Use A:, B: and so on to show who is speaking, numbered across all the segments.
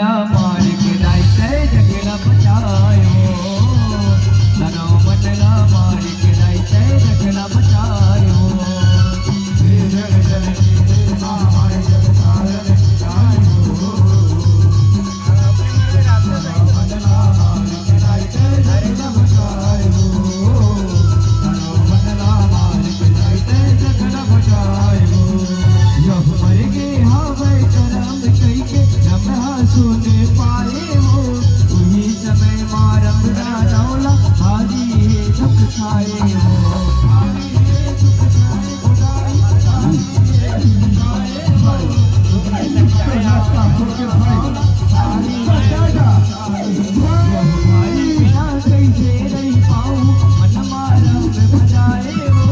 A: मनला मार के दायते जगला बचायो तनो मनला मार के दायते जगला बचायो जग जननी माय जग तारन जायो मनला मार के दायते जगला बचायो तनो मनला मार के दायते जगला बचायो यह मर गे हावे करम कई के रमहा सुने पाए हो उही समय मारम दानौला हारी है दुख छाए हो हारी है दुख छाए खुदाई हारी है दुख छाए हो आपका के भाई हारी भाई बिना कैसे नहीं पाऊं मन मारम बजाए हो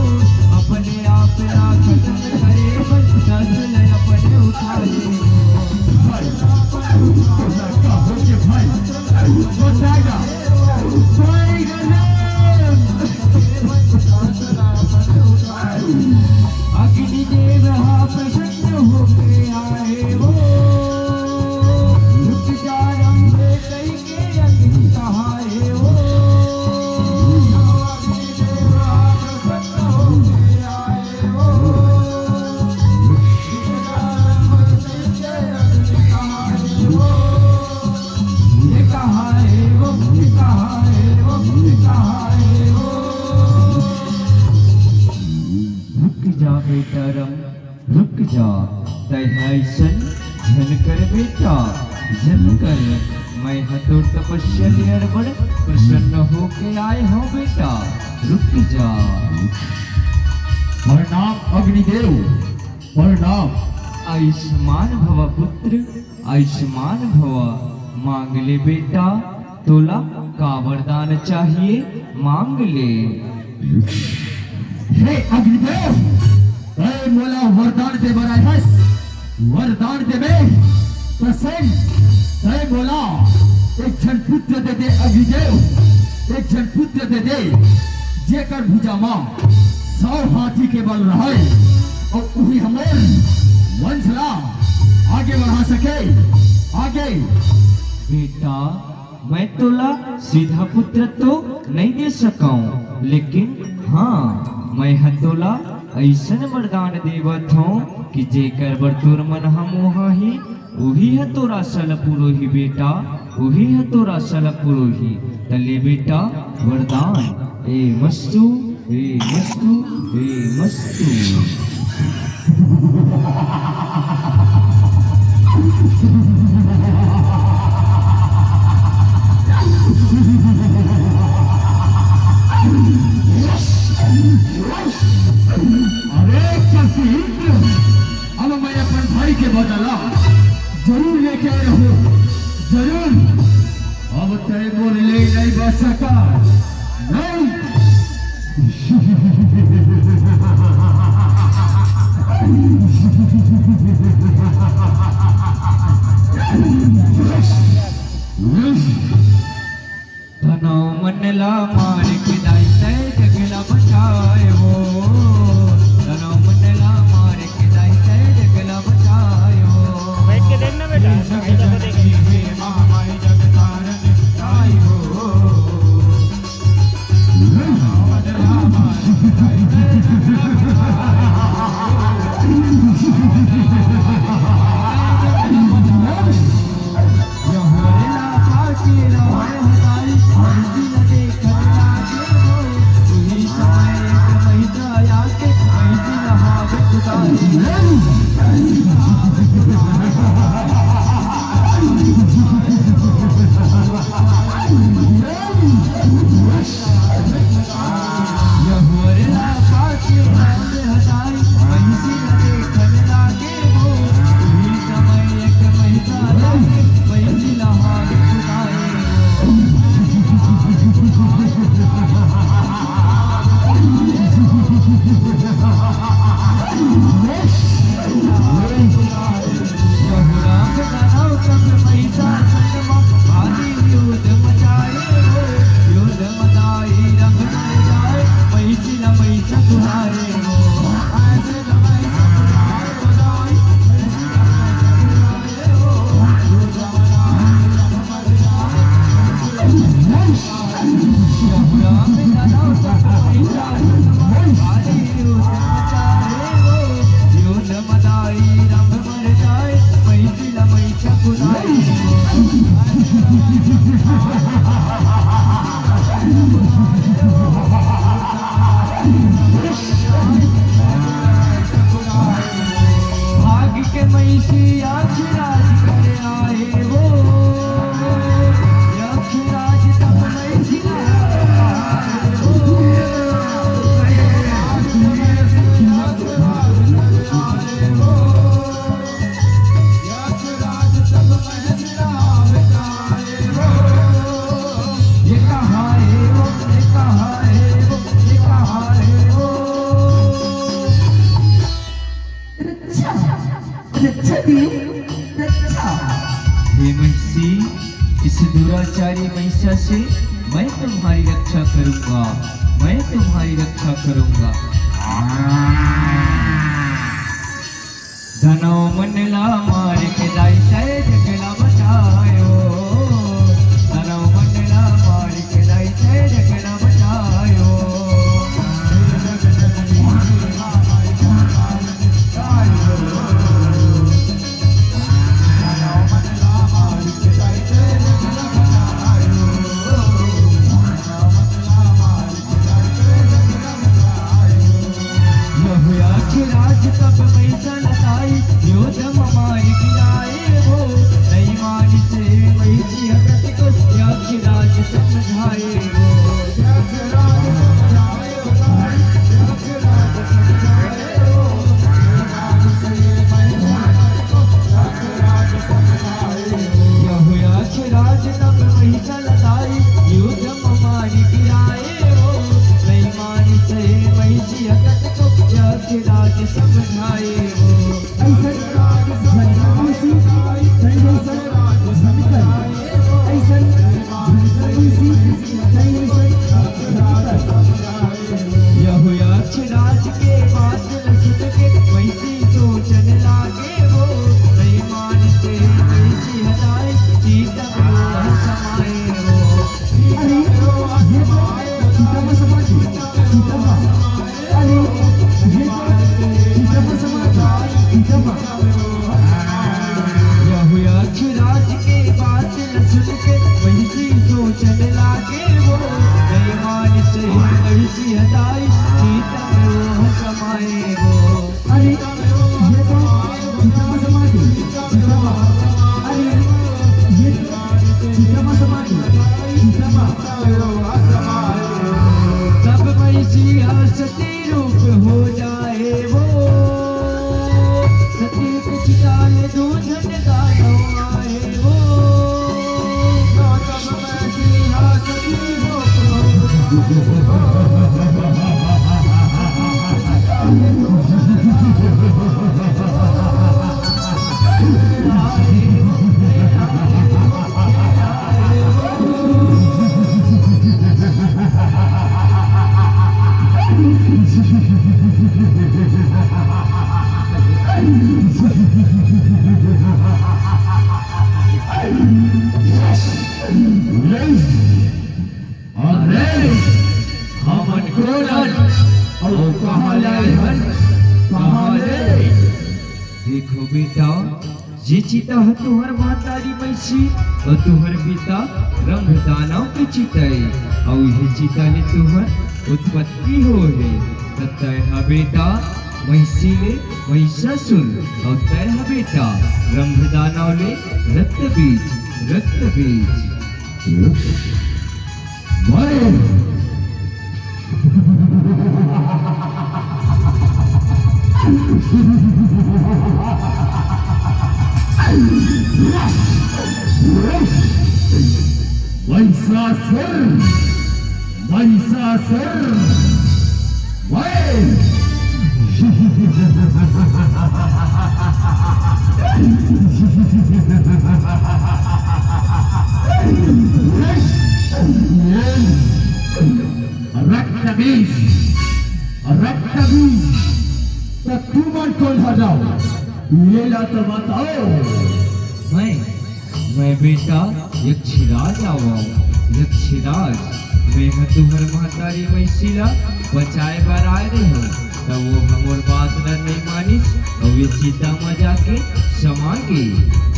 A: अपने आप ना खत्म करे बस नस्ल अपने उठाए हो अग्निदेव प्रसन्न होके आए हो रुक जा रंबे कई के अग्नि कहाए हो अग्निदेव प्रसन्न होके आए हो रुक जा रंबे कई के अग्नि कहाए हो ये कहाए हो ये कहाए हो ये कहाए हो रुक जा बेटा रम रुक जा तैसन झनकर बेटा झनकर मैं हतो तपस्या निर्बल प्रसन्न होके आए हो बेटा रुक जा
B: प्रणाम अग्निदेव प्रणाम।
A: आयुष्मान भव पुत्र आयुष्मान भव मांग ले बेटा तोला का वरदान चाहिए मांग ले
B: हे अग्निदेव हे मोला वरदान दे बनाए हस वरदान दे बे प्रसन्न हे मोला एक जन पुत्र दे दे अग्निदेव एक जन पुत्र दे दे जेकर भुजा मां 100 हाथी के बल रहे और वही हमर वंशला आगे बढ़ा सके आगे।
A: बेटा मैं तोला सीधा पुत्र तो नहीं दे सकाऊं लेकिन हाँ मैं हतोला ऐसन वरदान देवत हूँ कि जेकर बर तोर मन हम वहाँ ही वही है तोरा सल पुरोही बेटा वही है तोरा सल पुरोही तले बेटा वरदान ए मस्तु ए मस्तु ए मस्तु।
B: अरे अब मैं अपन भाई के बदला जरूर लेके रहूं जरूर। अब तेरे बोल ले नहीं बच सका नहीं।
A: तनो मनला मार के दायते जगला बचाए हो तनो मनला मार के दायते जगला बचाए हो
C: बैठ के देखना बेटा
A: महामाई जग तारन जाई हो मनला मार के दायते जगला राम दानव सब महिषासुर युद्ध मचाए राम मर जाए महिषीला महिष पुराए भाग के महिषी यक्षराज कर आए वो यक्षराज तब महिषी हे महिषी, इस दुराचारी महिषा से मैं तुम्हारी रक्षा करूंगा, मैं तुम्हारी रक्षा करूंगा। धनो मनला मार के जाइते जगला बचायो, धनो मनला मार के जाइते जगला बचायो। यक्षराज तब महिषा लताई योद्ध हमारी गिराए वो नहीं मानी से महिषी हकत को यक्षराज समझाए वो यक्षराज समझाए वो यक्षराज समझाए वो यक्षराज तब महिषा लताई योद्ध हमारी गिराए वो नहीं मानी से महिषी हकत को यक्षराज समझाए वो यक्षराज के बात न सुन के महिषी सोचने लागे वो नहीं मानते महिषी हटाए सीता को समाए यक्षराज के बात न सुन के महिषी सोचने लागे वो नहीं मानते महिषी हटाई सीता को समाए वो तब महिषी सती रूप हो जाए वो सती कुछ डाल दूधन दानव आए वो तब महिषी सती रूप हमन क्रोधन और कहाँ लाए हन कहाँ ले। देखो बेटा, ये चिता है तुहर मातारी महिषी और तुहर पिता रंग दानव के चिता है और ये चिता ने तुहर उत्पत्ति हो है। तय है बेटा महिषी ले महिषासुर और तय है बेटा रंग दानव ले रक्त बीज
B: तू मन कौन हटाओ ये ला तो बताओ।
A: मैं बेटा यक्षराज आवा यक्षराज
C: मैं तुहर महतारी मैसीला बचाए बर आए रहे तब वो हमर बात न नहीं मानिस और वे सीता मजा के समान के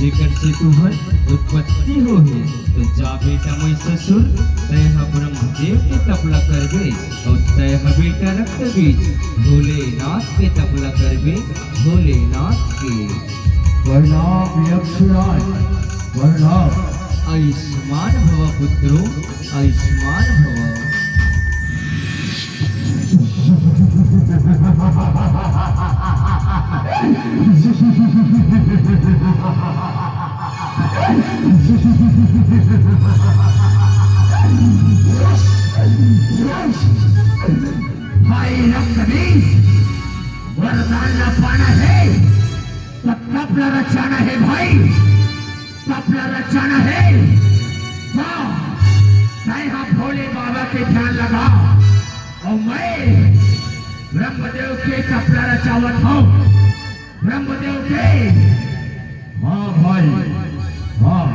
C: जेकर से तुहर उत्पत्ति हो है तो जा बेटा मैं ससुर तय ब्रह्मदेव के तबला करबे और तय बेटा रक्त बीज भोलेनाथ के तबला करबे भोलेनाथ के
B: प्रणाम यक्षराज, प्रणाम।
C: आयुष्मान भव पुत्रो आयुष्मान भव।
B: भाई रक्तबीज वरदान पाना है तो कपड़ा रचाना है भाई, कपड़ा रचाना है। हाँ भोले बाबा के ध्यान लगा और मैं ब्रह्मदेव के कपड़ा रचावत हूँ, ब्रह्मदेव के। हाँ भाई हाँ।